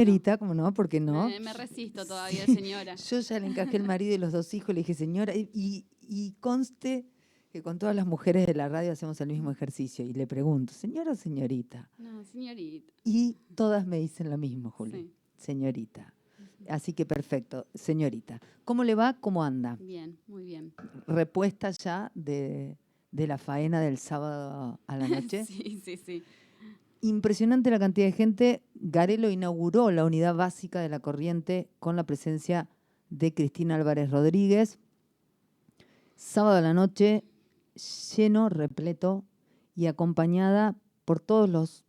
Señorita, ¿cómo no? ¿Por qué no? Me resisto todavía, Sí. señora. Yo ya le encajé el marido y los 2 hijos, le dije, señora, y conste que con todas las mujeres de la radio hacemos el mismo ejercicio. Y le pregunto, ¿señora o señorita? No, señorita. Y todas me dicen lo mismo, Juli. Sí. Señorita. Así que perfecto, señorita. ¿Cómo le va? ¿Cómo anda? Bien, muy bien. ¿Repuesta ya de la faena del sábado a la noche? Sí, sí, sí. Impresionante la cantidad de gente. Garelo inauguró la unidad básica de la corriente con la presencia de Cristina Álvarez Rodríguez. Sábado a la noche, lleno, repleto y acompañada por todos los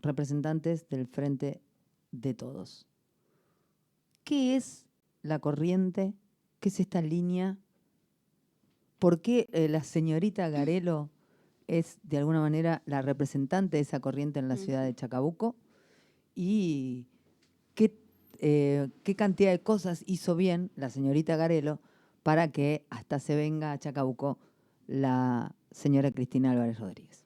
representantes del Frente de Todos. ¿Qué es la corriente? ¿Qué es esta línea? ¿Por qué la señorita Garelo es de alguna manera la representante de esa corriente en la ciudad de Chacabuco? ¿Y qué cantidad de cosas hizo bien la señorita Garelo para que hasta se venga a Chacabuco la señora Cristina Álvarez Rodríguez?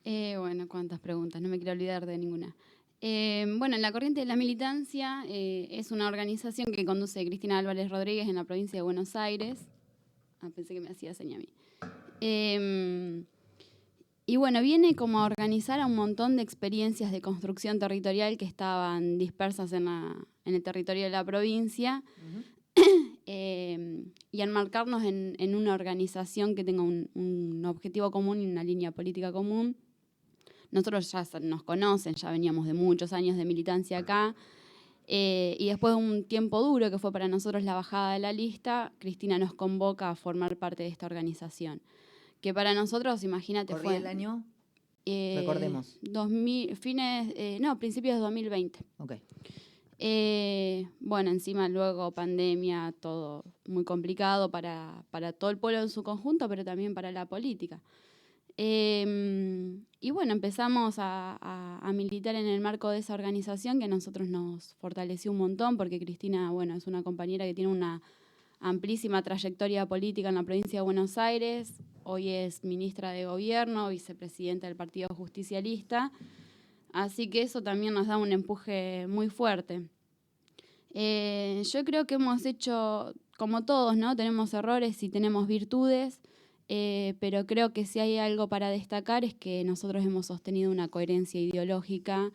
Bueno, cuántas preguntas, no me quiero olvidar de ninguna. Bueno, la Corriente de la Militancia es una organización que conduce Cristina Álvarez Rodríguez en la provincia de Buenos Aires. Pensé que me hacía seña a mí. Y bueno, viene como a organizar a un montón de experiencias de construcción territorial que estaban dispersas en el territorio de la provincia. Y enmarcarnos en una organización que tenga un objetivo común y una línea política común. Nosotros ya nos conocen, ya veníamos de muchos años de militancia acá, y después de un tiempo duro que fue para nosotros la bajada de la lista, Cristina nos convoca a formar parte de esta organización. Que para nosotros, imagínate, ¿Corría fue... el año? Recordemos. Principios de 2020. Ok. Bueno, encima luego pandemia, todo muy complicado para todo el pueblo en su conjunto, pero también para la política. Y bueno, empezamos a militar en el marco de esa organización que a nosotros nos fortaleció un montón porque Cristina, bueno, es una compañera que tiene una amplísima trayectoria política en la provincia de Buenos Aires. Hoy es ministra de Gobierno, vicepresidenta del Partido Justicialista. Así que eso también nos da un empuje muy fuerte. Yo creo que hemos hecho, como todos, ¿no? Tenemos errores y tenemos virtudes, pero creo que si hay algo para destacar es que nosotros hemos sostenido una coherencia ideológica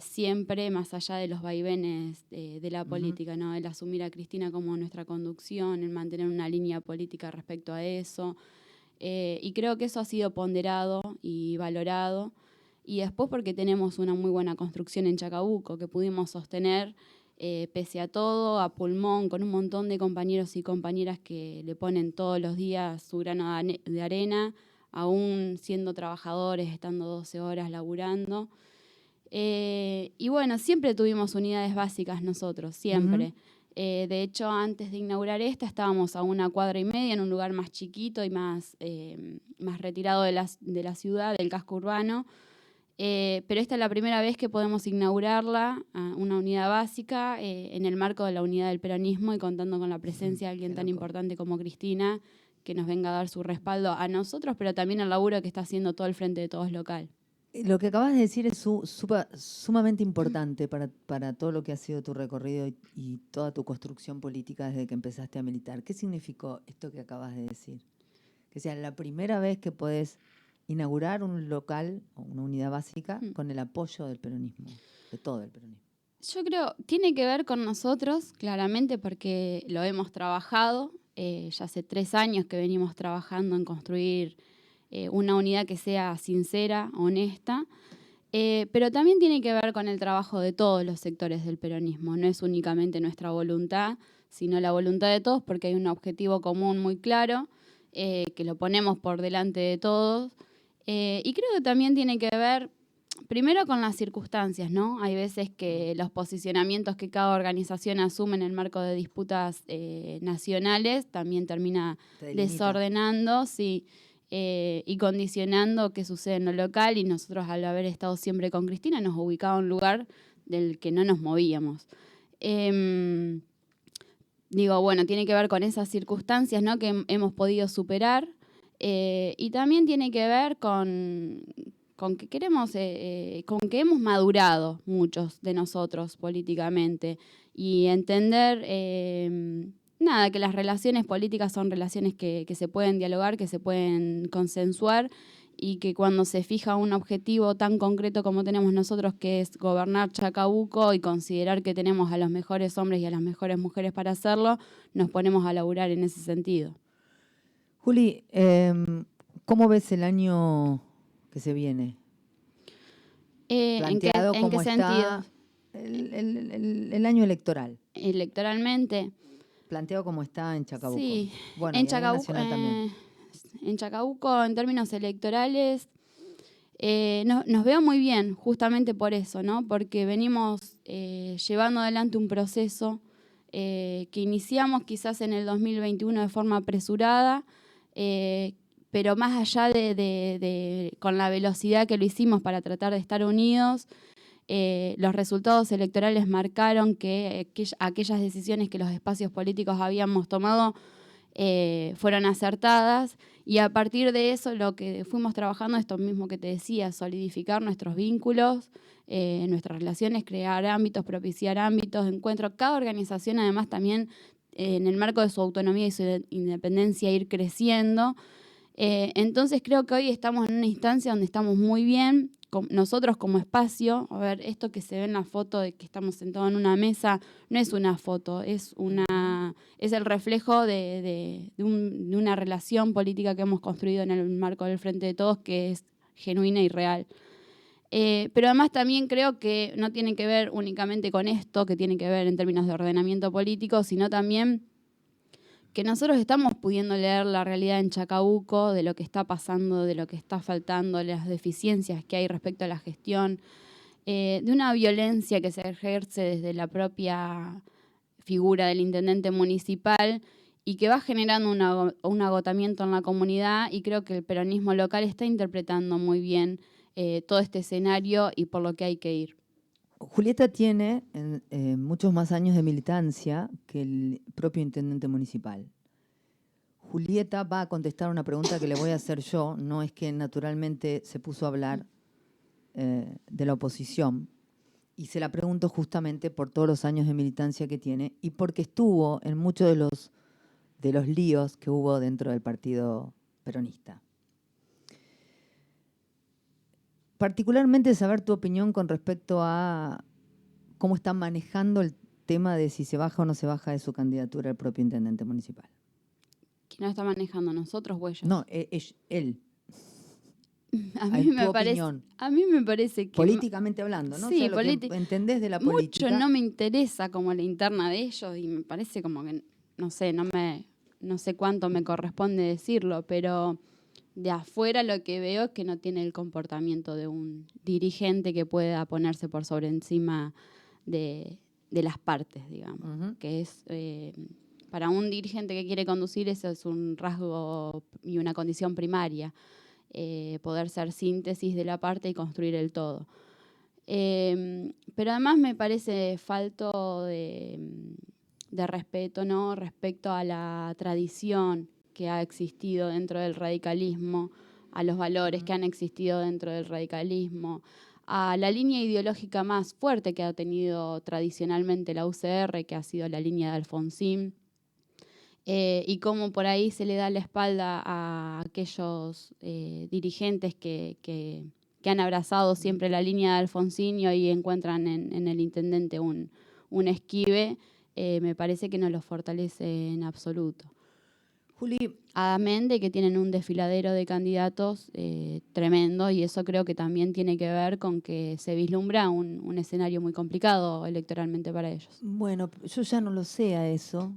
siempre más allá de los vaivenes de la política, ¿no? El asumir a Cristina como nuestra conducción, el mantener una línea política respecto a eso. Y creo que eso ha sido ponderado y valorado. Y después porque tenemos una muy buena construcción en Chacabuco que pudimos sostener pese a todo, a pulmón, con un montón de compañeros y compañeras que le ponen todos los días su grano de arena, aún siendo trabajadores, estando 12 horas laburando. Y bueno, siempre tuvimos unidades básicas nosotros, siempre. De hecho, antes de inaugurar esta, estábamos a 1,5 cuadras en un lugar más chiquito y más retirado de la ciudad, del casco urbano. Pero esta es la primera vez que podemos inaugurarla, una unidad básica, en el marco de la unidad del peronismo y contando con la presencia de alguien tan importante como Cristina, que nos venga a dar su respaldo a nosotros, pero también al laburo que está haciendo todo el Frente de Todos local. Lo que acabas de decir es sumamente importante para todo lo que ha sido tu recorrido y toda tu construcción política desde que empezaste a militar. ¿Qué significó esto que acabas de decir? Que sea la primera vez que podés inaugurar un local o una unidad básica con el apoyo del peronismo, de todo el peronismo. Yo creo, tiene que ver con nosotros, claramente, porque lo hemos trabajado. Ya hace 3 años que venimos trabajando en construir una unidad que sea sincera, honesta, pero también tiene que ver con el trabajo de todos los sectores del peronismo. No es únicamente nuestra voluntad, sino la voluntad de todos, porque hay un objetivo común muy claro, que lo ponemos por delante de todos. Y creo que también tiene que ver, primero, con las circunstancias, ¿no? Hay veces que los posicionamientos que cada organización asume en el marco de disputas nacionales también termina desordenando, sí, y condicionando qué sucede en lo local, y nosotros, al haber estado siempre con Cristina, nos ubicaba en un lugar del que no nos movíamos. Bueno, tiene que ver con esas circunstancias, ¿no?, que hemos podido superar, y también tiene que ver con que queremos, con que hemos madurado muchos de nosotros políticamente y entender, que las relaciones políticas son relaciones que se pueden dialogar, que se pueden consensuar y que cuando se fija un objetivo tan concreto como tenemos nosotros, que es gobernar Chacabuco y considerar que tenemos a los mejores hombres y a las mejores mujeres para hacerlo, nos ponemos a laburar en ese sentido. Juli, ¿cómo ves el año que se viene? Planteado ¿En qué como sentido? está el año electoral. Electoralmente. Planteado como está en Chacabuco. Sí, Bueno, en y a nivel Chacabuco, nacional también. en Chacabuco, en términos electorales, nos veo muy bien, justamente por eso, ¿no? Porque venimos llevando adelante un proceso que iniciamos quizás en el 2021 de forma apresurada, pero más allá con la velocidad que lo hicimos para tratar de estar unidos, los resultados electorales marcaron que aquellas decisiones que los espacios políticos habíamos tomado fueron acertadas, y a partir de eso lo que fuimos trabajando, esto mismo que te decía, solidificar nuestros vínculos, nuestras relaciones, crear ámbitos, propiciar ámbitos de encuentro. Cada organización además también en el marco de su autonomía y su independencia ir creciendo. Entonces creo que hoy estamos en una instancia donde estamos muy bien, nosotros como espacio. A ver, esto que se ve en la foto de que estamos sentados en una mesa, no es una foto, es el reflejo de una relación política que hemos construido en el marco del Frente de Todos, que es genuina y real. Pero además también creo que no tiene que ver únicamente con esto, que tiene que ver en términos de ordenamiento político, sino también que nosotros estamos pudiendo leer la realidad en Chacabuco, de lo que está pasando, de lo que está faltando, de las deficiencias que hay respecto a la gestión, de una violencia que se ejerce desde la propia figura del intendente municipal y que va generando un agotamiento en la comunidad, y creo que el peronismo local está interpretando muy bien todo este escenario y por lo que hay que ir. Julieta tiene muchos más años de militancia que el propio intendente municipal. Julieta va a contestar una pregunta que le voy a hacer yo. No es que naturalmente se puso a hablar de la oposición, y se la pregunto justamente por todos los años de militancia que tiene y porque estuvo en muchos de los líos que hubo dentro del partido peronista. Particularmente saber tu opinión con respecto a cómo están manejando el tema de si se baja o no se baja de su candidatura el propio intendente municipal. ¿Quién lo está manejando, nosotros o ellos? No, él. A mí me parece que... Políticamente hablando, ¿no? Sí, o sea, lo que entendés de la política. Mucho no me interesa como la interna de ellos, y me parece como que, no sé cuánto me corresponde decirlo, pero de afuera lo que veo es que no tiene el comportamiento de un dirigente que pueda ponerse por sobre encima de las partes, digamos. Que es, para un dirigente que quiere conducir, eso es un rasgo y una condición primaria. Poder ser síntesis de la parte y construir el todo. Pero además me parece falto de respeto, ¿no? Respecto a la tradición que ha existido dentro del radicalismo, a los valores que han existido dentro del radicalismo, a la línea ideológica más fuerte que ha tenido tradicionalmente la UCR, que ha sido la línea de Alfonsín. Y cómo por ahí se le da la espalda a aquellos dirigentes que han abrazado siempre la línea de Alfonsín y hoy encuentran en el intendente un esquive. Me parece que no los fortalece en absoluto. Juli, amén de que tienen un desfiladero de candidatos tremendo, y eso creo que también tiene que ver con que se vislumbra un escenario muy complicado electoralmente para ellos. Bueno, yo ya no lo sé a eso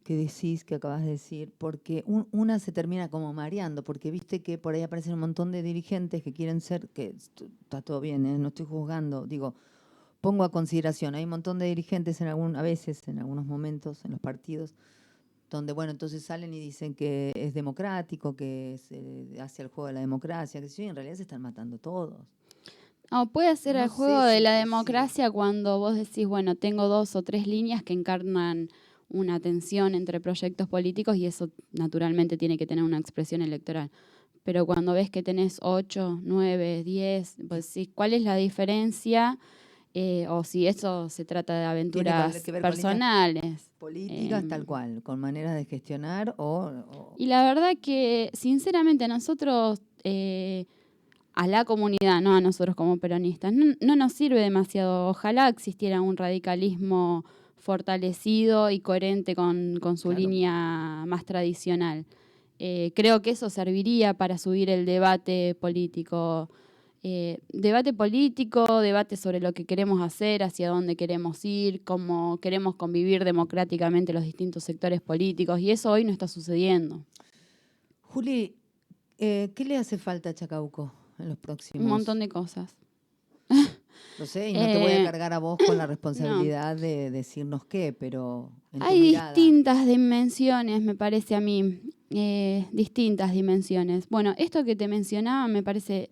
que decís, que acabas de decir, porque una se termina como mareando, porque viste que por ahí aparecen un montón de dirigentes que quieren ser, que está todo bien, no estoy juzgando, digo, pongo a consideración, hay un montón de dirigentes a veces, en algunos momentos, en los partidos, donde, bueno, entonces salen y dicen que es democrático, que se hace el juego de la democracia, que sí, en realidad se están matando todos. No, puede ser el juego de la democracia cuando vos decís, bueno, tengo 2 o 3 líneas que encarnan una tensión entre proyectos políticos, y eso naturalmente tiene que tener una expresión electoral. pero cuando ves que tenés 8, 9, 10, pues sí, ¿cuál es la diferencia? O si eso se trata de aventuras que ver personales. Con políticas tal cual, con maneras de gestionar Y la verdad que, sinceramente, a nosotros, a la comunidad, no a nosotros como peronistas, no nos sirve demasiado. Ojalá existiera un radicalismo fortalecido y coherente con su línea más tradicional. Creo que eso serviría para subir el debate político. Debate sobre lo que queremos hacer, hacia dónde queremos ir, cómo queremos convivir democráticamente los distintos sectores políticos, y eso hoy no está sucediendo. Juli, ¿qué le hace falta a Chacabuco en los próximos? Un montón de cosas. No sé, y no te voy a cargar a vos con la responsabilidad de decirnos qué, pero en tu hay mirada. distintas dimensiones, me parece a mí, distintas dimensiones. Bueno, esto que te mencionaba me parece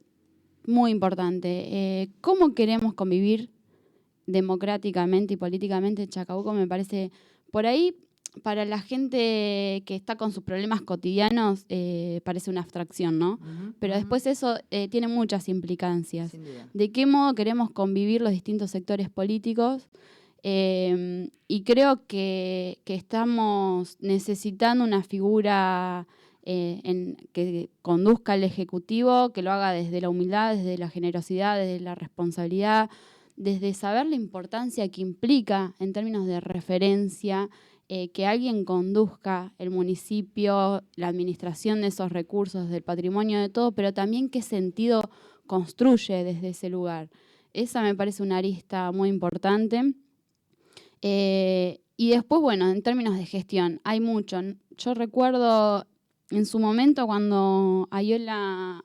muy importante. ¿Cómo queremos convivir democráticamente y políticamente en Chacabuco? Me parece, por ahí, para la gente que está con sus problemas cotidianos, parece una abstracción, ¿no? Pero después eso tiene muchas implicancias. Sin duda. ¿De qué modo queremos convivir los distintos sectores políticos? Y creo que estamos necesitando una figura que conduzca al Ejecutivo, que lo haga desde la humildad, desde la generosidad, desde la responsabilidad, desde saber la importancia que implica en términos de referencia que alguien conduzca el municipio, la administración de esos recursos, del patrimonio, de todo, pero también qué sentido construye desde ese lugar. Esa me parece una arista muy importante. Y después, bueno, en términos de gestión, hay mucho. Yo recuerdo en su momento cuando Ayola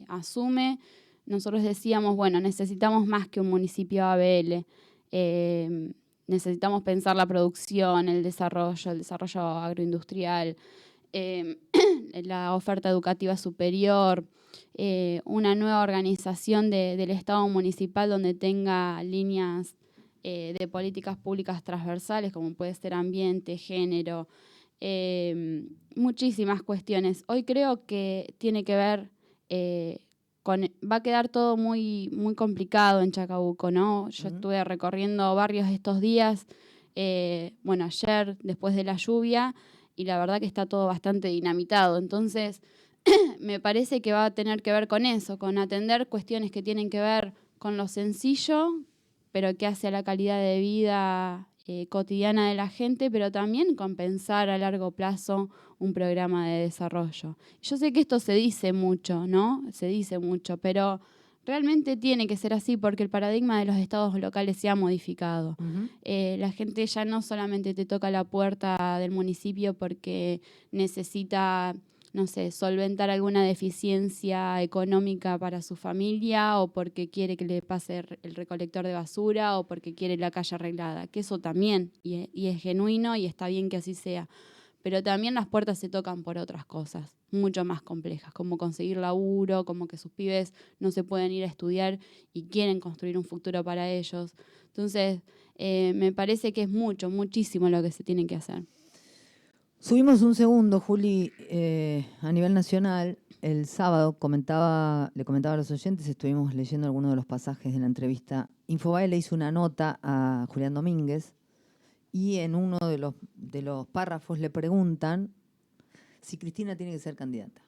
asume, nosotros decíamos, bueno, necesitamos más que un municipio ABL. Necesitamos pensar la producción, el desarrollo agroindustrial, la oferta educativa superior, una nueva organización del Estado municipal donde tenga líneas de políticas públicas transversales, como puede ser ambiente, género, muchísimas cuestiones. Hoy creo que tiene que ver va a quedar todo muy, muy complicado en Chacabuco, ¿no? Yo estuve recorriendo barrios estos días, bueno, ayer, después de la lluvia, y la verdad que está todo bastante dinamitado. Entonces, me parece que va a tener que ver con eso, con atender cuestiones que tienen que ver con lo sencillo, pero que hace a la calidad de vida cotidiana de la gente, pero también con pensar a largo plazo un programa de desarrollo. Yo sé que esto se dice mucho, ¿no? Se dice mucho, pero realmente tiene que ser así porque el paradigma de los estados locales se ha modificado. La gente ya no solamente te toca la puerta del municipio porque necesita, no sé, solventar alguna deficiencia económica para su familia o porque quiere que le pase el recolector de basura o porque quiere la calle arreglada, que eso también, y es genuino y está bien que así sea. Pero también las puertas se tocan por otras cosas mucho más complejas, como conseguir laburo, como que sus pibes no se pueden ir a estudiar y quieren construir un futuro para ellos. Entonces, me parece que es muchísimo lo que se tiene que hacer. Subimos un segundo, Juli, a nivel nacional. El sábado le comentaba a los oyentes, estuvimos leyendo algunos de los pasajes de la entrevista. Infobae le hizo una nota a Julián Domínguez y en uno de los párrafos le preguntan si Cristina tiene que ser candidata.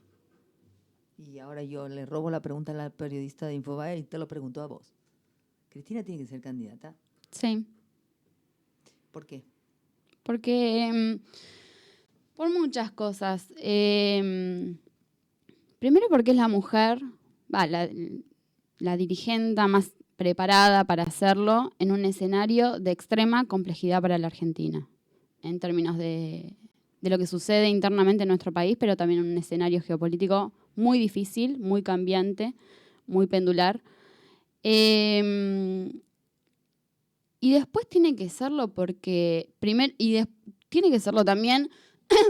Y ahora yo le robo la pregunta a la periodista de Infobae y te lo pregunto a vos. ¿Cristina tiene que ser candidata? Sí. ¿Por qué? Porque por muchas cosas. Primero porque es la mujer, la dirigente más preparada para hacerlo en un escenario de extrema complejidad para la Argentina, en términos de lo que sucede internamente en nuestro país, pero también en un escenario geopolítico muy difícil, muy cambiante, muy pendular. Y después tiene que serlo porque, tiene que serlo también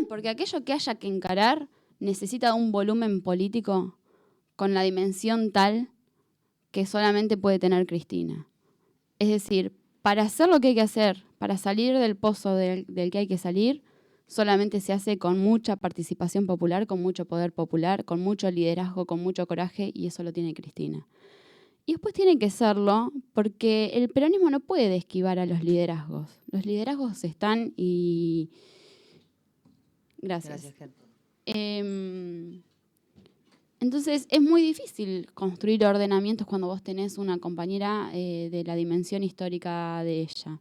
porque aquello que haya que encarar necesita un volumen político con la dimensión tal que solamente puede tener Cristina. Es decir, para hacer lo que hay que hacer, para salir del pozo del que hay que salir, solamente se hace con mucha participación popular, con mucho poder popular, con mucho liderazgo, con mucho coraje, y eso lo tiene Cristina. Y después tiene que serlo porque el peronismo no puede esquivar a los liderazgos. Los liderazgos están y... Gracias. Entonces es muy difícil construir ordenamientos cuando vos tenés una compañera de la dimensión histórica de ella.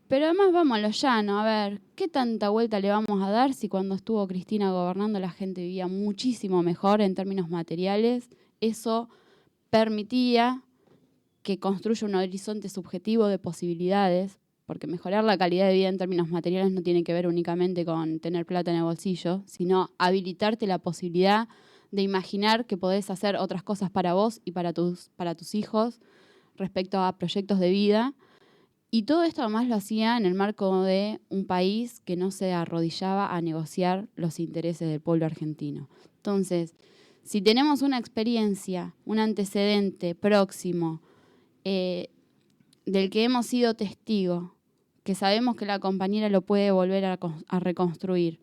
Pero además vamos a lo llano, a ver, ¿qué tanta vuelta le vamos a dar si cuando estuvo Cristina gobernando la gente vivía muchísimo mejor en términos materiales? Eso permitía que construya un horizonte subjetivo de posibilidades, porque mejorar la calidad de vida en términos materiales no tiene que ver únicamente con tener plata en el bolsillo, sino habilitarte la posibilidad de imaginar que podés hacer otras cosas para vos y para tus hijos respecto a proyectos de vida. Y todo esto además lo hacía en el marco de un país que no se arrodillaba a negociar los intereses del pueblo argentino. Entonces, si tenemos una experiencia, un antecedente próximo del que hemos sido testigos, que sabemos que la compañera lo puede volver a reconstruir,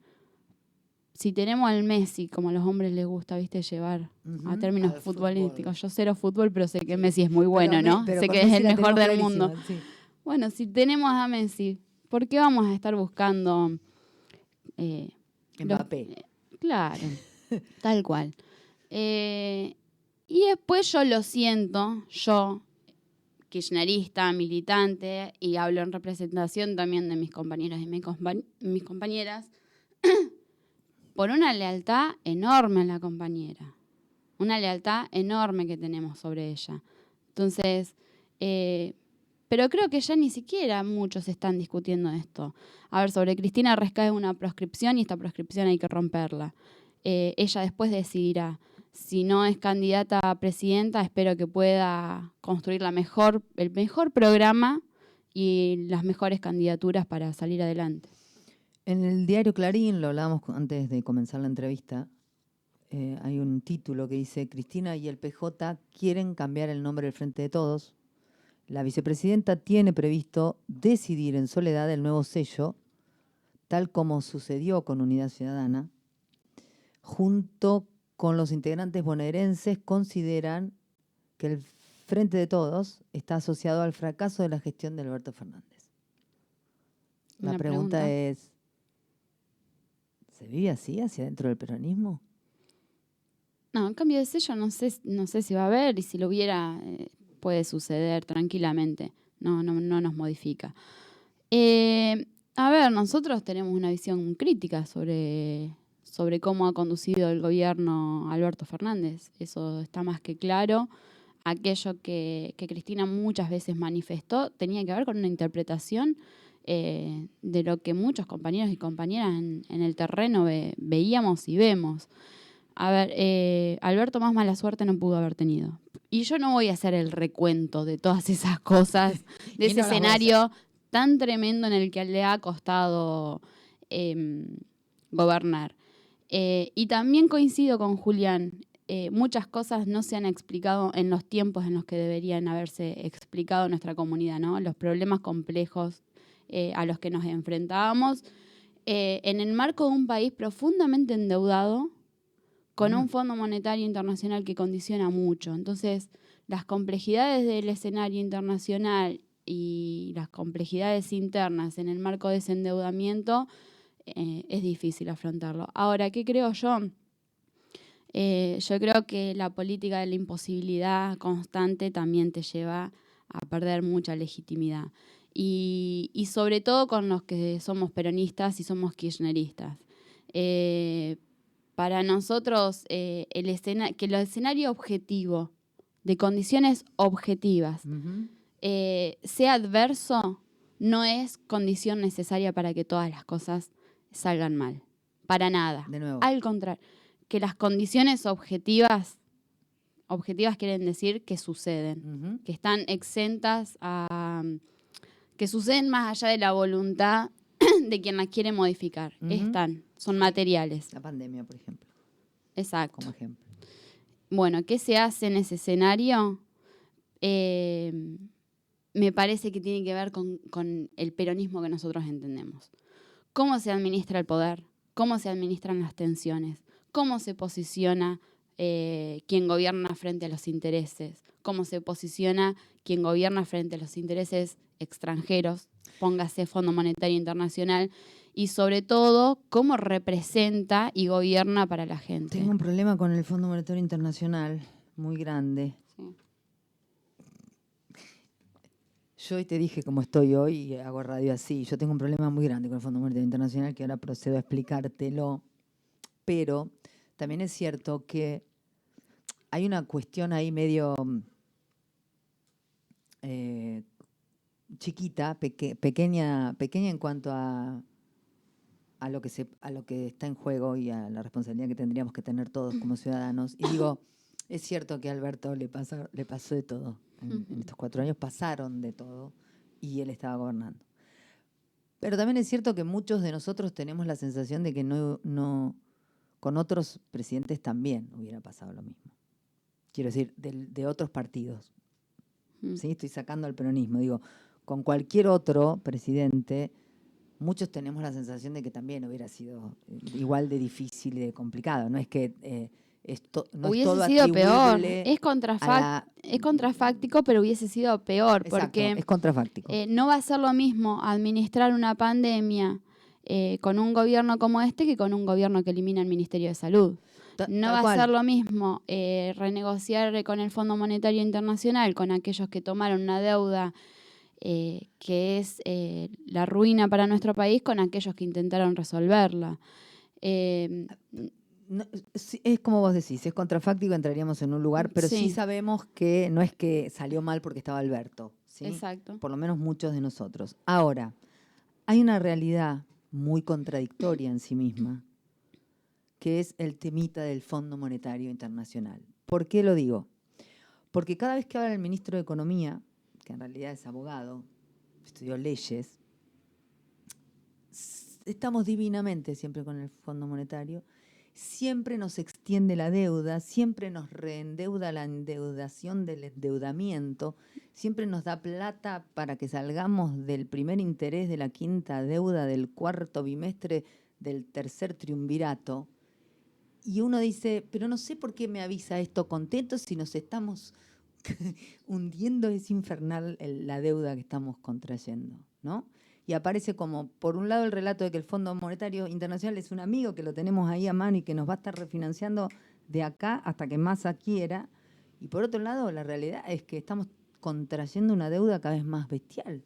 si tenemos al Messi, como a los hombres les gusta, viste, llevar a términos futbolísticos. Yo cero fútbol, pero sé que Messi es muy bueno, ¿no? Sé que es el mejor del mundo. Sí. Bueno, si tenemos a Messi, ¿por qué vamos a estar buscando... Mbappé. Claro, tal cual. Y después yo lo siento, yo, kirchnerista, militante, y hablo en representación también de mis compañeros y mis compañeras, por una lealtad enorme a la compañera, una lealtad enorme que tenemos sobre ella. Entonces, pero creo que ya ni siquiera muchos están discutiendo esto. A ver, sobre Cristina recae una proscripción y esta proscripción hay que romperla. Ella después decidirá. Si no es candidata a presidenta, espero que pueda construir el mejor programa y las mejores candidaturas para salir adelante. En el diario Clarín, lo hablábamos antes de comenzar la entrevista, hay un título que dice: Cristina y el PJ quieren cambiar el nombre del Frente de Todos. La vicepresidenta tiene previsto decidir en soledad el nuevo sello, tal como sucedió con Unidad Ciudadana. Junto con los integrantes bonaerenses, consideran que el Frente de Todos está asociado al fracaso de la gestión de Alberto Fernández. La pregunta es: ¿se vive así hacia dentro del peronismo? No, en cambio de sello no sé si va a haber, y si lo hubiera puede suceder tranquilamente. No nos modifica. A ver, nosotros tenemos una visión crítica sobre cómo ha conducido el gobierno Alberto Fernández. Eso está más que claro. Aquello que Cristina muchas veces manifestó tenía que ver con una interpretación de lo que muchos compañeros y compañeras en el terreno veíamos y vemos. A ver, Alberto más mala suerte no pudo haber tenido. Y yo no voy a hacer el recuento de todas esas cosas, de ese escenario tan tremendo en el que le ha costado gobernar. Y también coincido con Julián, muchas cosas no se han explicado en los tiempos en los que deberían haberse explicado en nuestra comunidad, ¿no? Los problemas complejos a los que nos enfrentábamos en el marco de un país profundamente endeudado, con un Fondo Monetario Internacional que condiciona mucho. Entonces, las complejidades del escenario internacional y las complejidades internas en el marco de ese endeudamiento es difícil afrontarlo. Ahora, ¿qué creo yo? Yo creo que la política de la imposibilidad constante también te lleva a perder mucha legitimidad. Y sobre todo con los que somos peronistas y somos kirchneristas. Para nosotros, que el escenario objetivo, de condiciones objetivas, sea adverso, no es condición necesaria para que todas las cosas salgan mal. Para nada. De nuevo. Al contrario, que las condiciones objetivas quieren decir que suceden, que están exentas que suceden más allá de la voluntad de quien las quiere modificar. Son materiales. La pandemia, por ejemplo. Exacto. Como ejemplo. Bueno, ¿qué se hace en ese escenario? Me parece que tiene que ver con el peronismo que nosotros entendemos. cómo se administra el poder, cómo se administran las tensiones, cómo se posiciona quien gobierna frente a los intereses, cómo se posiciona quien gobierna frente a los intereses extranjeros, póngase Fondo Monetario Internacional, y sobre todo, cómo representa y gobierna para la gente. Tengo un problema con el Fondo Monetario Internacional muy grande. Sí. Yo hoy te dije cómo estoy hoy y hago radio así. Yo tengo un problema muy grande con el Fondo Monetario Internacional que ahora procedo a explicártelo. Pero también es cierto que hay una cuestión ahí medio chiquita, pequeña en cuanto a lo que está en juego y a la responsabilidad que tendríamos que tener todos como ciudadanos. Y digo, es cierto que a Alberto le pasó de todo. En estos 4 años pasaron de todo y él estaba gobernando. Pero también es cierto que muchos de nosotros tenemos la sensación de que no con otros presidentes también hubiera pasado lo mismo. Quiero decir, de otros partidos. ¿Sí? Estoy sacando al peronismo. Digo, con cualquier otro presidente, muchos tenemos la sensación de que también hubiera sido igual de difícil y de complicado. No es que no hubiese es todo sido peor. es Contrafáctico, pero hubiese sido peor. Exacto, porque es contrafáctico. No va a ser lo mismo administrar una pandemia con un gobierno como este que con un gobierno que elimina el Ministerio de Salud. No va a ser lo mismo renegociar con el Fondo Monetario Internacional, con aquellos que tomaron una deuda que es la ruina para nuestro país, con aquellos que intentaron resolverla. No, es como vos decís, es contrafáctico, entraríamos en un lugar, pero sí sabemos que no es que salió mal porque estaba Alberto, ¿sí? Exacto. Por lo menos muchos de nosotros. Ahora, hay una realidad muy contradictoria en sí misma, que es el temita del Fondo Monetario Internacional. ¿Por qué lo digo? Porque cada vez que habla el ministro de Economía, que en realidad es abogado, estudió leyes, estamos divinamente siempre con el Fondo Monetario, siempre nos extiende la deuda, siempre nos reendeuda la endeudación del endeudamiento, siempre nos da plata para que salgamos del primer interés de la quinta deuda del cuarto bimestre del tercer triunvirato. Y uno dice, pero no sé por qué me avisa esto contento si nos estamos hundiendo, es infernal la deuda que estamos contrayendo, ¿no? Y aparece como, por un lado, el relato de que el Fondo Monetario Internacional es un amigo que lo tenemos ahí a mano y que nos va a estar refinanciando de acá hasta que Massa quiera. Y por otro lado, la realidad es que estamos contrayendo una deuda cada vez más bestial.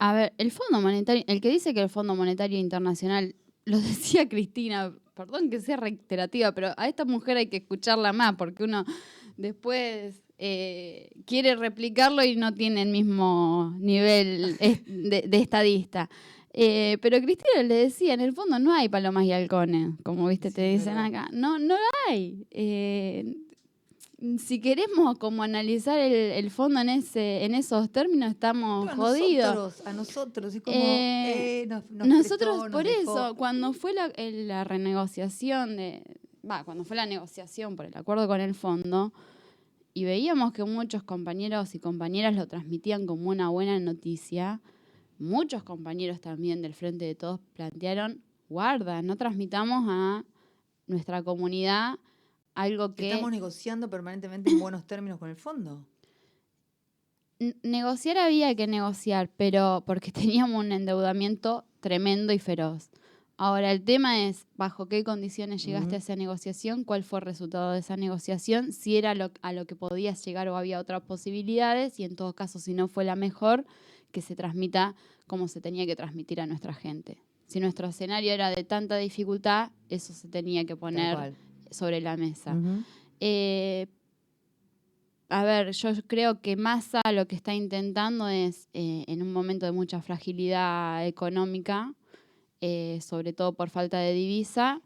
A ver, el Fondo Monetario, el que dice que el Fondo Monetario Internacional, lo decía Cristina, perdón que sea reiterativa, pero a esta mujer hay que escucharla más porque uno después quiere replicarlo y no tiene el mismo nivel de estadista. Pero Cristina le decía, en el fondo no hay palomas y halcones, como viste, te dicen acá. No hay. Si queremos como analizar el fondo en esos términos, estamos jodidos. A nosotros, es como nosotros prestó, por dejó. eso, cuando fue la renegociación cuando fue la negociación por el acuerdo con el fondo, y veíamos que muchos compañeros y compañeras lo transmitían como una buena noticia, muchos compañeros también del Frente de Todos plantearon, guarda, no transmitamos a nuestra comunidad algo que... Estamos negociando permanentemente en buenos términos con el fondo. Negociar había que negociar, pero porque teníamos un endeudamiento tremendo y feroz. Ahora, el tema es, ¿bajo qué condiciones llegaste a esa negociación? ¿Cuál fue el resultado de esa negociación? Si era a lo que podías llegar o había otras posibilidades, y en todo caso, si no fue la mejor, que se transmita como se tenía que transmitir a nuestra gente. Si nuestro escenario era de tanta dificultad, eso se tenía que poner sobre la mesa. A ver, yo creo que Massa lo que está intentando es, en un momento de mucha fragilidad económica, sobre todo por falta de divisa,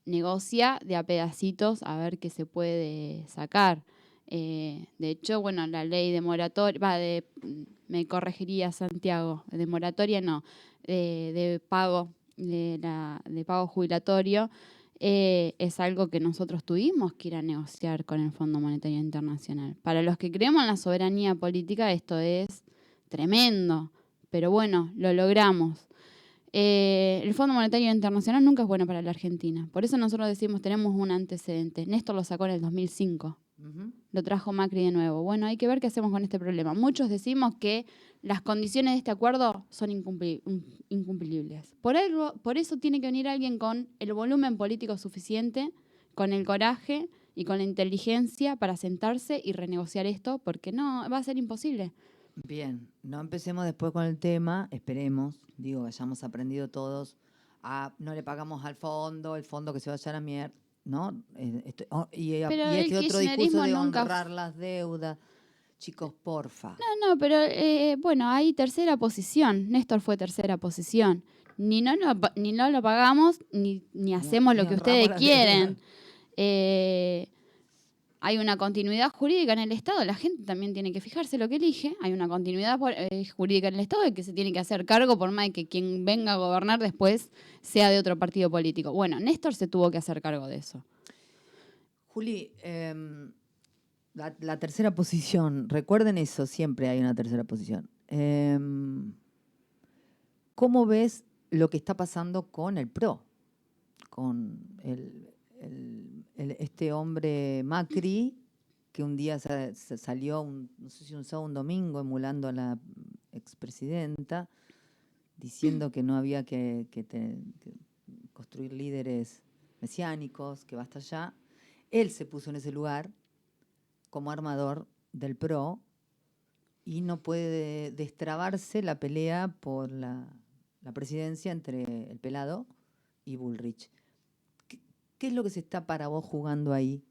negocia de a pedacitos a ver qué se puede sacar. De hecho, bueno, la ley de moratoria, me corregiría Santiago, de moratoria no, de pago, de pago jubilatorio, es algo que nosotros tuvimos que ir a negociar con el Fondo Monetario Internacional. Para los que creemos en la soberanía política, esto es tremendo, pero bueno, lo logramos. El Fondo Monetario Internacional nunca es bueno para la Argentina. Por eso nosotros decimos, tenemos un antecedente. Néstor lo sacó en el 2005. Lo trajo Macri de nuevo. Bueno, hay que ver qué hacemos con este problema. Muchos decimos que las condiciones de este acuerdo son incumplibles. Por eso tiene que venir alguien con el volumen político suficiente, con el coraje y con la inteligencia para sentarse y renegociar esto, porque no, va a ser imposible. Bien, no empecemos después con el tema, esperemos, digo, hayamos aprendido todos, no le pagamos al fondo, el fondo que se vaya a la mierda, ¿no? Y Pero este el otro discurso kirchnerismo de nunca... honrar las deudas. Chicos, porfa. No, pero bueno, hay tercera posición. Néstor fue tercera posición. Ni no lo pagamos, ni hacemos lo que ustedes quieren. Hay una continuidad jurídica en el Estado. La gente también tiene que fijarse lo que elige. Hay una continuidad jurídica en el Estado de que se tiene que hacer cargo por más de que quien venga a gobernar después sea de otro partido político. Bueno, Néstor se tuvo que hacer cargo de eso. Juli, la tercera posición, recuerden eso, siempre hay una tercera posición. ¿Cómo ves lo que está pasando con el PRO? Con este hombre Macri, que un día se salió, no sé si un sábado o un domingo, emulando a la expresidenta, diciendo que no había que construir líderes mesiánicos, que basta ya. Él se puso en ese lugar como armador del PRO y no puede destrabarse la pelea por la presidencia entre el Pelado y Bullrich. ¿Qué es lo que se está para vos jugando ahí?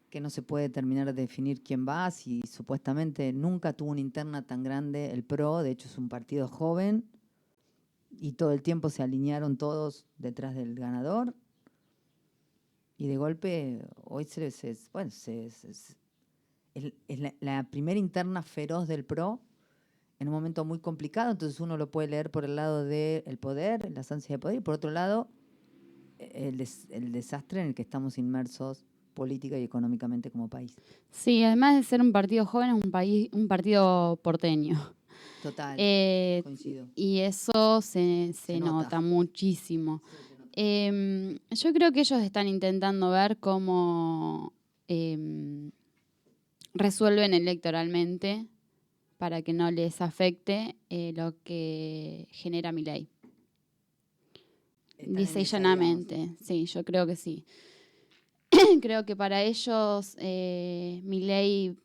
Que no se puede terminar de definir quién va, si supuestamente nunca tuvo una interna tan grande el PRO, de hecho es un partido joven y todo el tiempo se alinearon todos detrás del ganador y de golpe hoy es la primera interna feroz del PRO en un momento muy complicado, entonces uno lo puede leer por el lado del poder, las ansias de poder, y por otro lado el desastre en el que estamos inmersos política y económicamente como país. Sí, además de ser un partido joven, es un partido porteño. Total, coincido. Y eso se nota muchísimo. Yo creo que ellos están intentando ver cómo resuelven electoralmente para que no les afecte lo que genera Milei. Dice llanamente, sí, yo creo que sí. Creo que para ellos Milei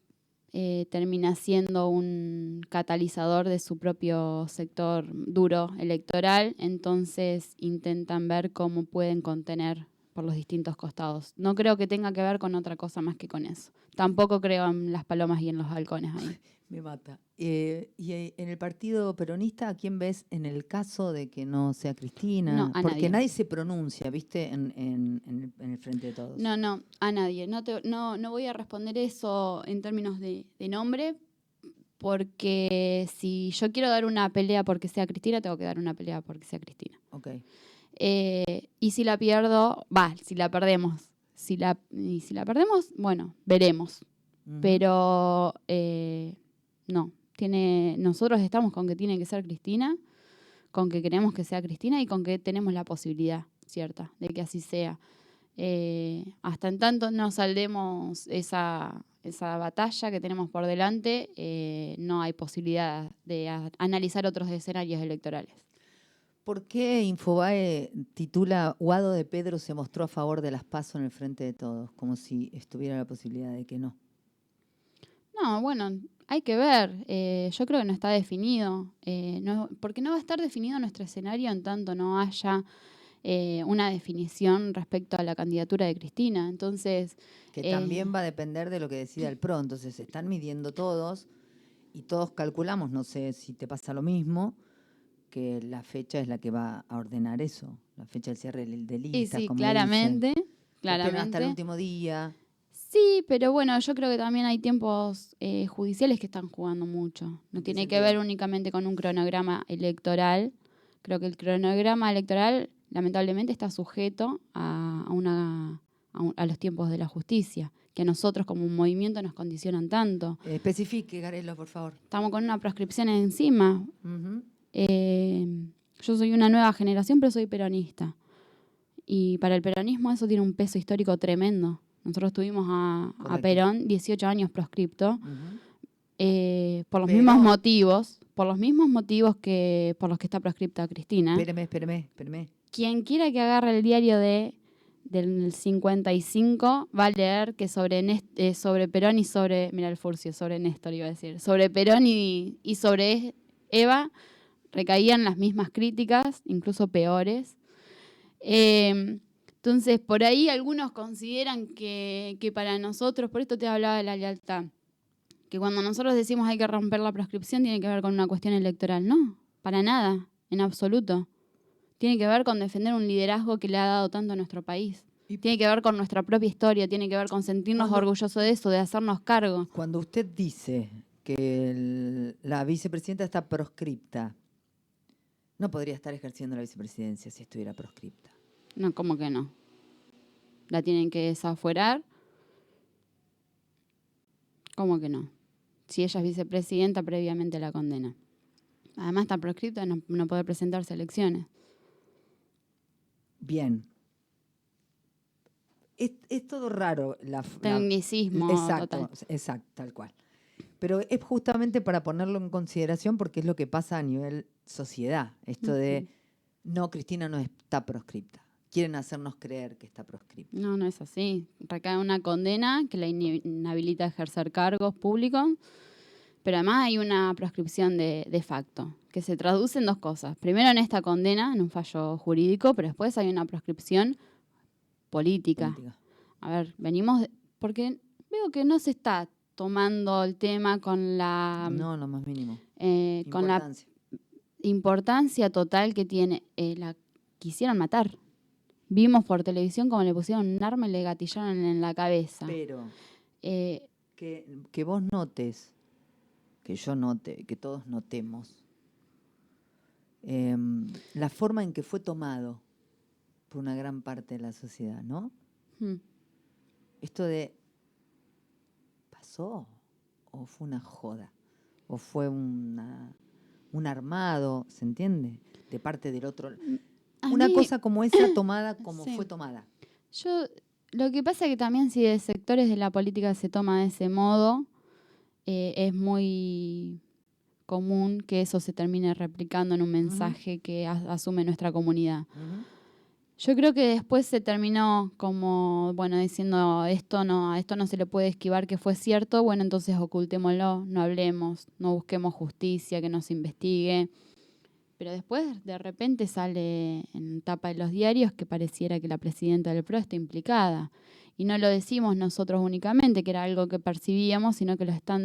termina siendo un catalizador de su propio sector duro electoral, entonces intentan ver cómo pueden contener por los distintos costados. No creo que tenga que ver con otra cosa más que con eso. Tampoco creo en las palomas y en los halcones ahí. Me mata. Y en el partido peronista, ¿a quién ves en el caso de que no sea Cristina? No, a porque nadie se pronuncia, ¿viste? En el frente de todos. No, a nadie. No voy a responder eso en términos de nombre, porque si yo quiero dar una pelea porque sea Cristina, tengo que dar una pelea porque sea Cristina. Ok. Y si la pierdo, si la perdemos. Si la perdemos, bueno, veremos. Pero no, nosotros estamos con que tiene que ser Cristina, con que queremos que sea Cristina y con que tenemos la posibilidad cierta de que así sea. Hasta en tanto no saldemos esa batalla que tenemos por delante, no hay posibilidad de analizar otros escenarios electorales. ¿Por qué Infobae titula Guado de Pedro se mostró a favor de las PASO en el frente de todos? Como si estuviera la posibilidad de que no. No, bueno, hay que ver. Yo creo que no está definido. Porque no va a estar definido nuestro escenario en tanto no haya una definición respecto a la candidatura de Cristina. Entonces, que también va a depender de lo que decida el PRO. Entonces se están midiendo todos y todos calculamos, no sé si te pasa lo mismo, que la fecha es la que va a ordenar eso, la fecha del cierre de listas, sí, como claramente. Esperan hasta el último día. Sí, pero bueno, yo creo que también hay tiempos judiciales que están jugando mucho. No tiene que ver únicamente con un cronograma electoral. Creo que el cronograma electoral lamentablemente está sujeto a los tiempos de la justicia, que a nosotros como un movimiento nos condicionan tanto. Especifique, Garelo, por favor. Estamos con una proscripción encima. Yo soy una nueva generación, pero soy peronista. Y para el peronismo eso tiene un peso histórico tremendo. Nosotros tuvimos a Correcto. Perón 18 años proscripto por los Pero- mismos motivos, que por los que está proscripta Cristina. Espéreme. Quien quiera que agarre el diario del 55 va a leer que sobre Perón y sobre, mira el furcio, sobre Néstor iba a decir, sobre Perón y sobre Eva recaían las mismas críticas, incluso peores. Entonces, por ahí algunos consideran que para nosotros, por esto te hablaba de la lealtad, que cuando nosotros decimos hay que romper la proscripción tiene que ver con una cuestión electoral. No, para nada, en absoluto. Tiene que ver con defender un liderazgo que le ha dado tanto a nuestro país. Tiene que ver con nuestra propia historia, tiene que ver con sentirnos orgullosos de eso, de hacernos cargo. Cuando usted dice que la vicepresidenta está proscripta, no podría estar ejerciendo la vicepresidencia si estuviera proscripta. No, ¿cómo que no? La tienen que desafuerar. ¿Cómo que no? Si ella es vicepresidenta previamente a la condena. Además está proscripta, no puede presentarse a elecciones. Bien. Es todo raro. Tecnicismo exacto, total. exacto, tal cual. Pero es justamente para ponerlo en consideración porque es lo que pasa a nivel sociedad. Esto de, no, Cristina no está proscripta. Quieren hacernos creer que está proscripta. No, no es así. Recae una condena que la inhabilita a ejercer cargos públicos, pero además hay una proscripción de facto, que se traduce en dos cosas. Primero en esta condena, en un fallo jurídico, pero después hay una proscripción política. A ver, porque veo que no se está tomando el tema con la... No, lo más mínimo. Con la importancia total que tiene. La quisieron matar. Vimos por televisión cómo le pusieron un arma y le gatillaron en la cabeza. Pero que vos notes, que yo note, que todos notemos, la forma en que fue tomado por una gran parte de la sociedad, ¿no? Esto de, ¿pasó? ¿O fue una joda? ¿O fue un armado? ¿Se entiende? De parte del otro. Una cosa como esa tomada como fue tomada. Lo que pasa es que también si de sectores de la política se toma de ese modo, es muy común que eso se termine replicando en un mensaje que asume nuestra comunidad. Yo creo que después se terminó como, bueno, diciendo a esto no se le puede esquivar que fue cierto, bueno, entonces ocultémoslo, no hablemos, no busquemos justicia, que nos investigue. Pero después de repente sale en tapa de los diarios que pareciera que la presidenta del PRO está implicada. Y no lo decimos nosotros únicamente, que era algo que percibíamos, sino que lo están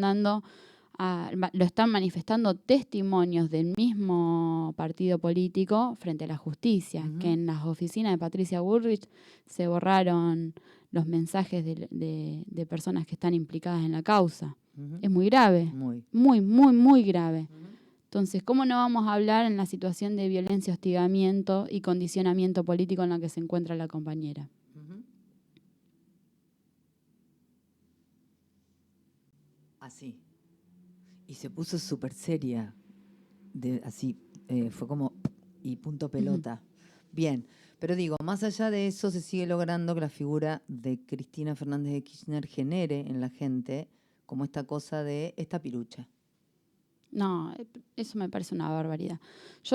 manifestando testimonios del mismo partido político frente a la justicia, que en las oficinas de Patricia Bullrich se borraron los mensajes de personas que están implicadas en la causa. Es muy grave, muy grave. Entonces, ¿cómo no vamos a hablar en la situación de violencia, hostigamiento y condicionamiento político en la que se encuentra la compañera? Así. Y se puso súper seria. Fue como, y punto pelota. Bien, pero digo, más allá de eso se sigue logrando que la figura de Cristina Fernández de Kirchner genere en la gente como esta cosa de esta pirucha. No, eso me parece una barbaridad. Si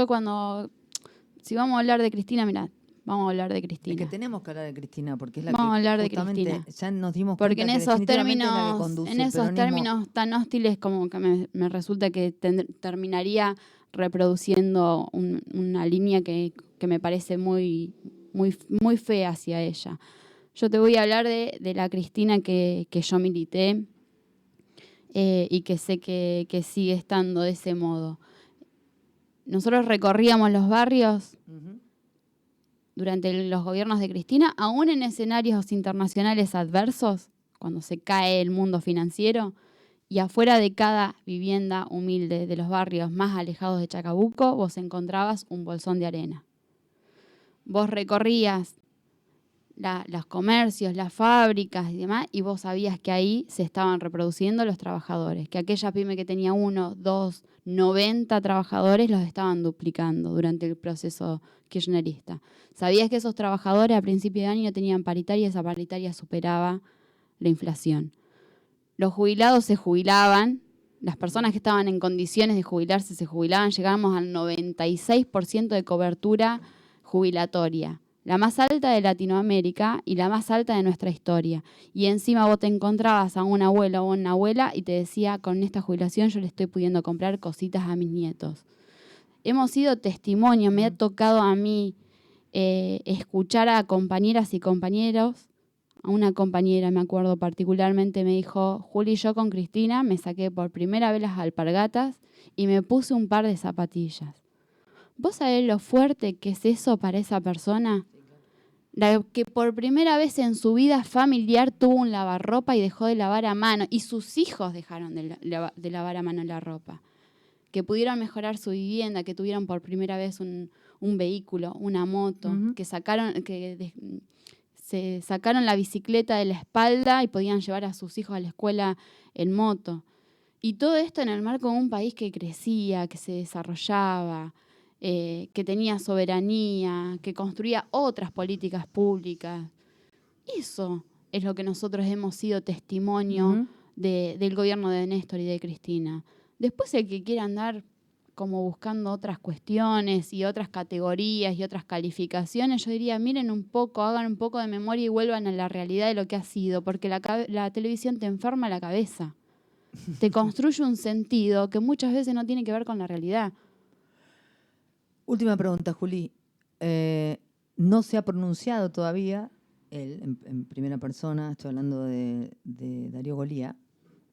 vamos a hablar de Cristina, mirá, vamos a hablar de Cristina. Es que tenemos que hablar de Cristina, porque es la vamos que a hablar de justamente Cristina. ya nos dimos porque cuenta en que esos definitivamente es la que conduce el peronismo. términos tan hostiles como que me resulta que terminaría reproduciendo una línea que me parece muy fea hacia ella. Yo te voy a hablar de la Cristina que yo milité y que sé que sigue estando de ese modo. Nosotros recorríamos los barrios durante los gobiernos de Cristina, aún en escenarios internacionales adversos, cuando se cae el mundo financiero, y afuera de cada vivienda humilde de los barrios más alejados de Chacabuco, vos encontrabas un bolsón de arena. Vos recorrías los comercios, las fábricas y demás, y vos sabías que ahí se estaban reproduciendo los trabajadores, que aquella pyme que tenía 1, 2, 90 trabajadores los estaban duplicando durante el proceso kirchnerista. Sabías que esos trabajadores a principio de año tenían paritaria y esa paritaria superaba la inflación. Los jubilados se jubilaban, las personas que estaban en condiciones de jubilarse se jubilaban, llegábamos al 96% de cobertura jubilatoria, la más alta de Latinoamérica y la más alta de nuestra historia. Y encima vos te encontrabas a un abuelo o una abuela y te decía, con esta jubilación yo le estoy pudiendo comprar cositas a mis nietos. Hemos sido testimonio, me ha tocado a mí escuchar a compañeras y compañeros. A una compañera, me acuerdo particularmente, me dijo, Juli, yo con Cristina me saqué por primera vez las alpargatas y me puse un par de zapatillas. ¿Vos sabés lo fuerte que es eso para esa persona? La que por primera vez en su vida familiar tuvo un lavarropa y dejó de lavar a mano, y sus hijos dejaron de lavar a mano la ropa. Que pudieron mejorar su vivienda, que tuvieron por primera vez un vehículo, una moto, que se sacaron la bicicleta de la espalda y podían llevar a sus hijos a la escuela en moto. Y todo esto en el marco de un país que crecía, que se desarrollaba, que tenía soberanía, que construía otras políticas públicas. Eso es lo que nosotros hemos sido testimonio del gobierno de Néstor y de Cristina. Después el que quiera andar como buscando otras cuestiones y otras categorías y otras calificaciones, yo diría, miren un poco, hagan un poco de memoria y vuelvan a la realidad de lo que ha sido, porque la televisión te enferma la cabeza. Te construye un sentido que muchas veces no tiene que ver con la realidad. Última pregunta, Juli. No se ha pronunciado todavía, él en primera persona, estoy hablando de Darío Golía,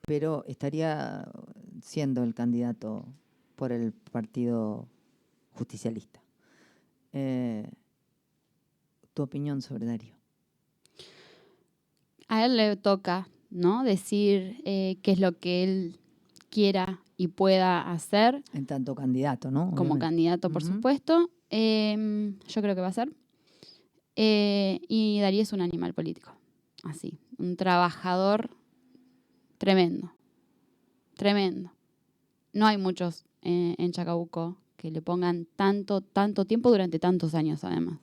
pero estaría siendo el candidato por el Partido Justicialista. ¿Tu opinión sobre Darío? A él le toca, ¿no?, decir qué es lo que él quiera y pueda hacer. En tanto candidato, ¿no? Como Obviamente. candidato, por supuesto. Yo creo que va a ser. Y Darío es un animal político. Así. Un trabajador tremendo. Tremendo. No hay muchos en Chacabuco que le pongan tanto tiempo durante tantos años, además.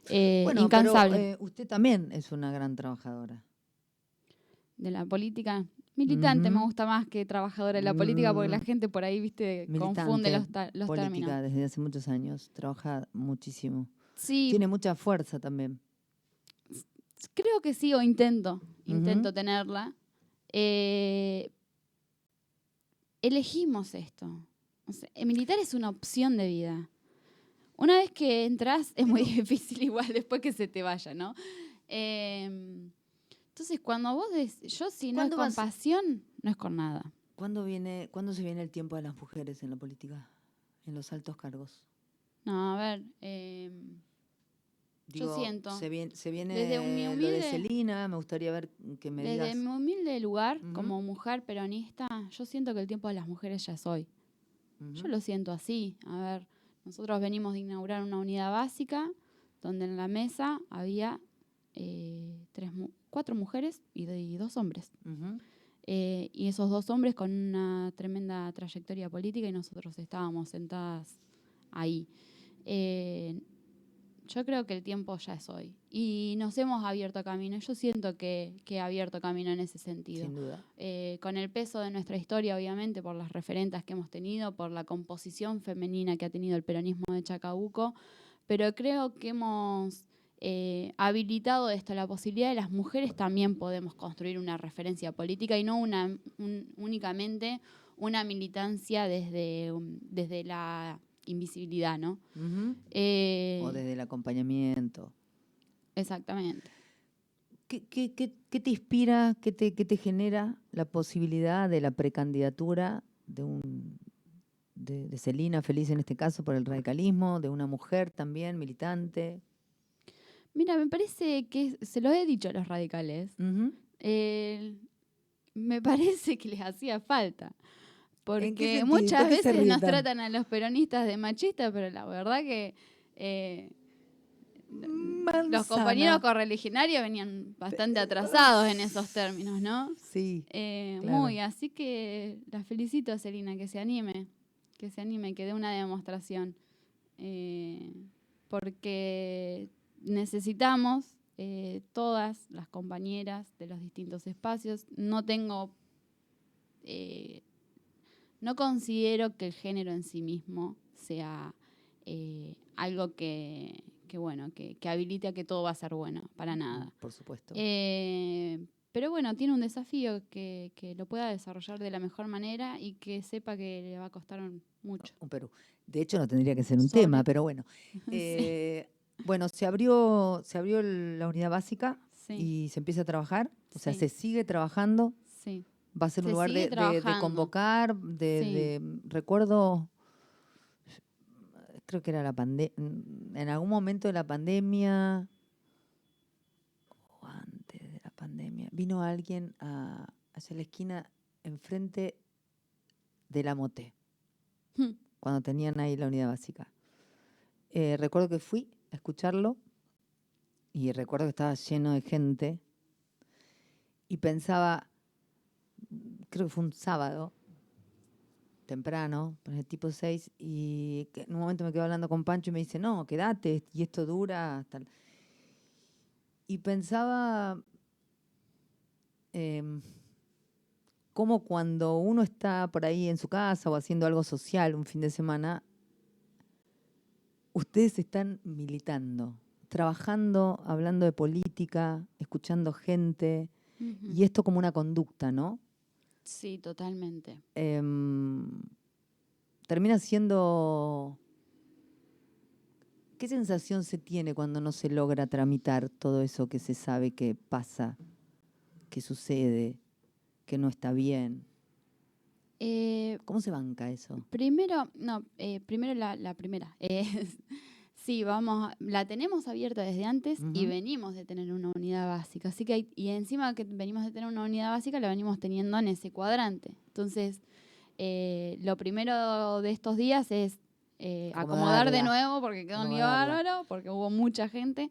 Bueno, incansable. Pero, usted también es una gran trabajadora. De la política. Militante me gusta más que trabajadora de la política, porque la gente por ahí, viste, Militante, confunde los política términos. desde hace muchos años. Trabaja muchísimo. Sí. Tiene mucha fuerza también. Creo que sí, o intento tenerla. Elegimos esto. O sea, militar es una opción de vida. Una vez que entras es muy difícil igual después que se te vaya, ¿no? Entonces, cuando vos yo si no es con pasión, no es con nada. ¿Cuándo se viene el tiempo de las mujeres en la política, en los altos cargos? No, a ver, yo siento. Se viene desde mi humilde, lo de Celina, me gustaría ver que me digas. Desde mi humilde lugar, como mujer peronista, yo siento que el tiempo de las mujeres ya es hoy. Yo lo siento así. A ver, nosotros venimos de inaugurar una unidad básica donde en la mesa había 4 mujeres y 2 hombres. Y esos 2 hombres con una tremenda trayectoria política y nosotros estábamos sentadas ahí. Yo creo que el tiempo ya es hoy. Y nos hemos abierto camino. Yo siento que he abierto camino en ese sentido. Sin duda. Con el peso de nuestra historia, obviamente, por las referentas que hemos tenido, por la composición femenina que ha tenido el peronismo de Chacabuco. Pero creo que hemos habilitado esto, la posibilidad de las mujeres también podemos construir una referencia política y no únicamente una militancia desde la invisibilidad, ¿no? O desde el acompañamiento. Exactamente. ¿Qué te inspira, qué te genera la posibilidad de la precandidatura de Celina Feliz en este caso por el radicalismo, de una mujer también militante? Mira, me parece que, se lo he dicho a los radicales, me parece que les hacía falta. Porque muchas veces nos tratan a los peronistas de machistas, pero la verdad que Los compañeros correligionarios venían bastante atrasados en esos términos, ¿no? Sí. Claro. Muy, así que la felicito a Celina, que se anime, que dé una demostración. Porque necesitamos todas las compañeras de los distintos espacios. No considero que el género en sí mismo sea algo que habilite a que todo va a ser bueno, para nada. Por supuesto. Pero bueno, tiene un desafío que lo pueda desarrollar de la mejor manera y que sepa que le va a costar mucho. Un Perú. De hecho, no tendría que ser un Sobre- tema, pero bueno. Sí. Bueno, se abrió la unidad básica Sí. y se empieza a trabajar. O sea, Sí. se sigue trabajando. Sí. Va a ser un Se lugar sigue de trabajando. convocar, recuerdo, creo que era en algún momento de la pandemia, o antes de la pandemia, vino alguien hacia la esquina enfrente de la Moté, cuando tenían ahí la unidad básica. Recuerdo que fui a escucharlo y recuerdo que estaba lleno de gente y pensaba, creo que fue un sábado, temprano, tipo 6, y en un momento me quedo hablando con Pancho y me dice, no, quédate, y esto dura. Tal. Y pensaba cómo cuando uno está por ahí en su casa o haciendo algo social un fin de semana, ustedes están militando, trabajando, hablando de política, escuchando gente, y esto como una conducta, ¿no? Sí, totalmente. Termina siendo... ¿Qué sensación se tiene cuando no se logra tramitar todo eso que se sabe que pasa, que sucede, que no está bien? ¿Cómo se banca eso? Primero la primera. Sí, la tenemos abierta desde antes y venimos de tener una unidad básica. Así que y encima que venimos de tener una unidad básica, la venimos teniendo en ese cuadrante. Entonces, lo primero de estos días es acomodar de nuevo, porque quedó un lío bárbaro, porque hubo mucha gente,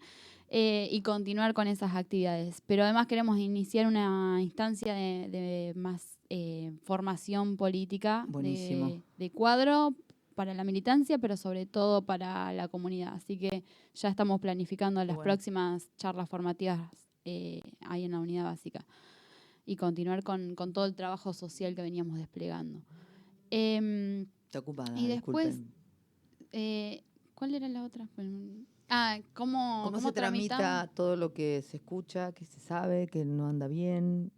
y continuar con esas actividades. Pero además queremos iniciar una instancia de más formación política de cuadro para la militancia, pero sobre todo para la comunidad. Así que ya estamos planificando las próximas charlas formativas ahí en la unidad básica y continuar con todo el trabajo social que veníamos desplegando. Está ocupada, y después, ¿cuál era la otra? ¿Cómo se tramita todo lo que se escucha, que se sabe, que no anda bien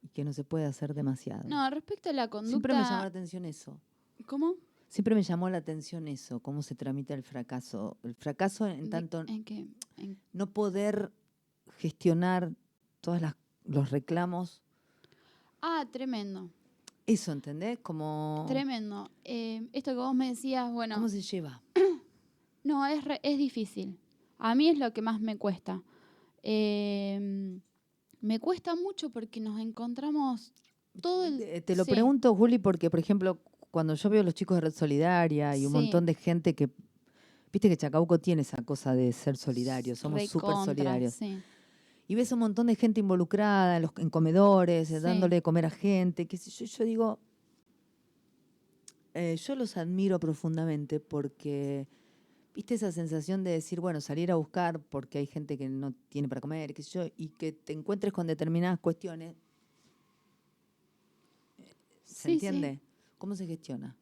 y que no se puede hacer demasiado? No, respecto a la conducta... Siempre me llamó la atención eso. ¿Cómo? Siempre me llamó la atención eso, cómo se tramita el fracaso. El fracaso en tanto no poder gestionar todos los reclamos. Tremendo. Eso, ¿entendés? Como... Tremendo. Esto que vos me decías, bueno... ¿Cómo se lleva? No, es difícil. A mí es lo que más me cuesta. Me cuesta mucho porque nos encontramos todo el... Te lo pregunto, Juli, porque, por ejemplo, cuando yo veo a los chicos de Red Solidaria y un montón de gente que... Viste que Chacabuco tiene esa cosa de ser solidario, somos súper solidarios. Sí. Y ves un montón de gente involucrada en comedores, dándole de comer a gente. Qué sé yo, yo digo, yo los admiro profundamente porque, viste esa sensación de decir, bueno, salir a buscar porque hay gente que no tiene para comer, qué sé yo, y que te encuentres con determinadas cuestiones. ¿Se entiende? Sí. ¿Cómo se gestiona?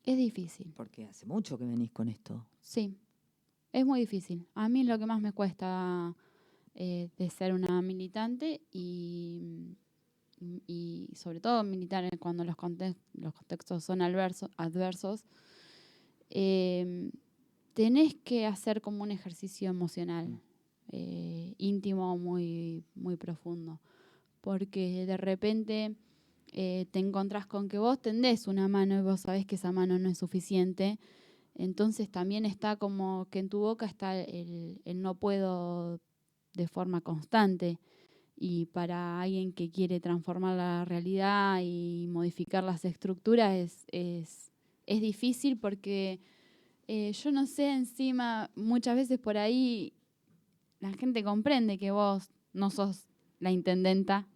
Es difícil. Porque hace mucho que venís con esto. Sí, es muy difícil. A mí lo que más me cuesta de ser una militante y sobre todo militar cuando los contextos son adversos, tenés que hacer como un ejercicio emocional, íntimo, muy, muy profundo. Porque de repente te encontrás con que vos tendés una mano y vos sabés que esa mano no es suficiente. Entonces también está como que en tu boca está el no puedo de forma constante. Y para alguien que quiere transformar la realidad y modificar las estructuras es difícil porque Yo no sé, encima, muchas veces por ahí la gente comprende que vos no sos la intendenta,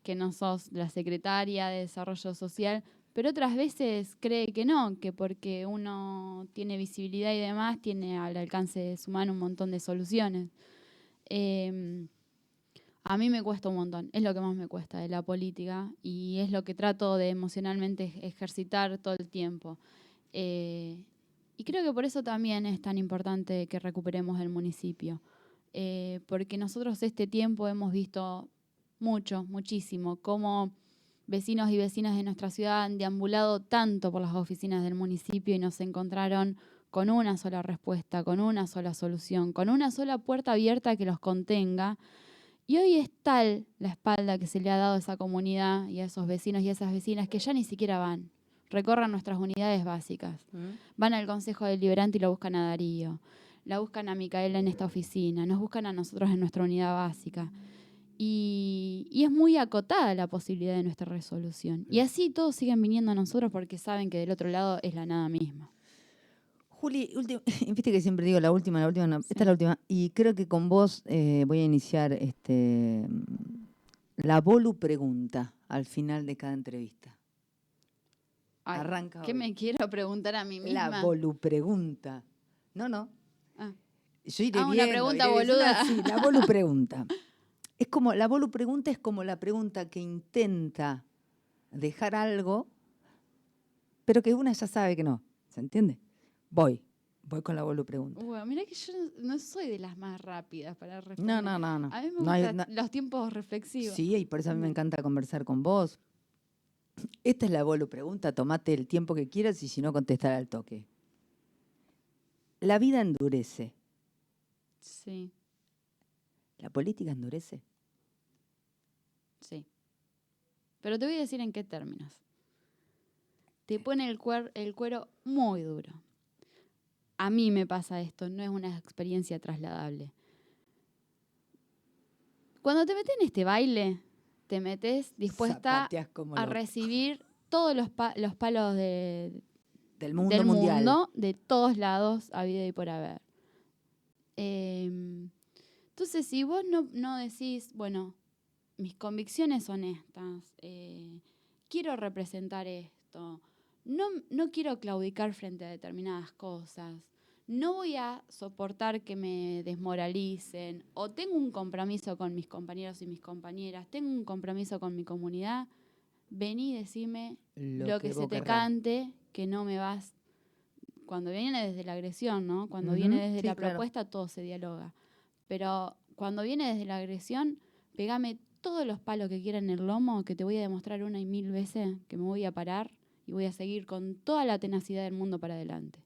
que no sos la secretaria de Desarrollo Social, pero otras veces cree que no, que porque uno tiene visibilidad y demás, tiene al alcance de su mano un montón de soluciones. A mí me cuesta un montón, es lo que más me cuesta de la política y es lo que trato de emocionalmente ejercitar todo el tiempo. Y creo que por eso también es tan importante que recuperemos el municipio, porque nosotros este tiempo hemos visto muchísimo, cómo vecinos y vecinas de nuestra ciudad han deambulado tanto por las oficinas del municipio y nos encontraron con una sola respuesta, con una sola solución, con una sola puerta abierta que los contenga. Y hoy es tal la espalda que se le ha dado a esa comunidad y a esos vecinos y a esas vecinas que ya ni siquiera van. Recorran nuestras unidades básicas. Van al Consejo Deliberante y lo buscan a Darío. La buscan a Micaela en esta oficina. Nos buscan a nosotros en nuestra unidad básica. Y es muy acotada la posibilidad de nuestra resolución. Y así todos siguen viniendo a nosotros porque saben que del otro lado es la nada misma. Juli, viste que siempre digo la última, no, sí. Esta es la última. Y creo que con vos voy a iniciar la Bolu pregunta al final de cada entrevista. Ay, arranca ¿qué hoy. me quiero preguntar a mí misma? La Bolu pregunta. No. Ah. Yo iré una viendo, pregunta iré boluda. Sí, la Bolu pregunta. La Bolu pregunta es como la pregunta que intenta dejar algo, pero que una ya sabe que no. ¿Se entiende? Voy con la Bolu pregunta. Bueno, mirá que yo no soy de las más rápidas para responder. No. A mí me gustan los tiempos reflexivos. Sí, y por eso a mí me encanta conversar con vos. Esta es la Bolu pregunta, tomate el tiempo que quieras y si no, contestar al toque. La vida endurece. Sí. ¿La política endurece? Sí. Pero te voy a decir en qué términos. Te pone el cuero muy duro. A mí me pasa esto, no es una experiencia trasladable. Cuando te metes en este baile, te metes dispuesta a recibir todos los palos del mundo mundial. Mundo, de todos lados, habido y por haber. Entonces, si vos no decís, bueno, mis convicciones son estas, quiero representar esto, no quiero claudicar frente a determinadas cosas, no voy a soportar que me desmoralicen, o tengo un compromiso con mis compañeros y mis compañeras, tengo un compromiso con mi comunidad, vení y decime lo que se te cante, que no me vas. Cuando viene desde la agresión, ¿no? Cuando viene desde la propuesta, todo se dialoga. Pero cuando viene desde la agresión, pegame todos los palos que quieran en el lomo, que te voy a demostrar 1 y 1000 veces que me voy a parar y voy a seguir con toda la tenacidad del mundo para adelante.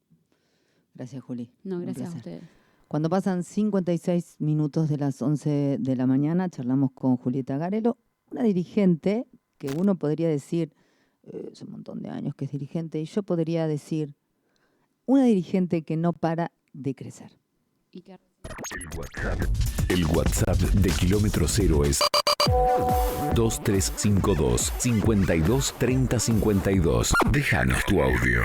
Gracias, Juli. No, gracias a ustedes. Cuando pasan 56 minutos de las 11 de la mañana, charlamos con Julieta Garelo, una dirigente que uno podría decir, es un montón de años que es dirigente, y yo podría decir, una dirigente que no para de crecer. Y que... El WhatsApp de Kilómetro Cero es 2352 52 30 52. Déjanos tu audio.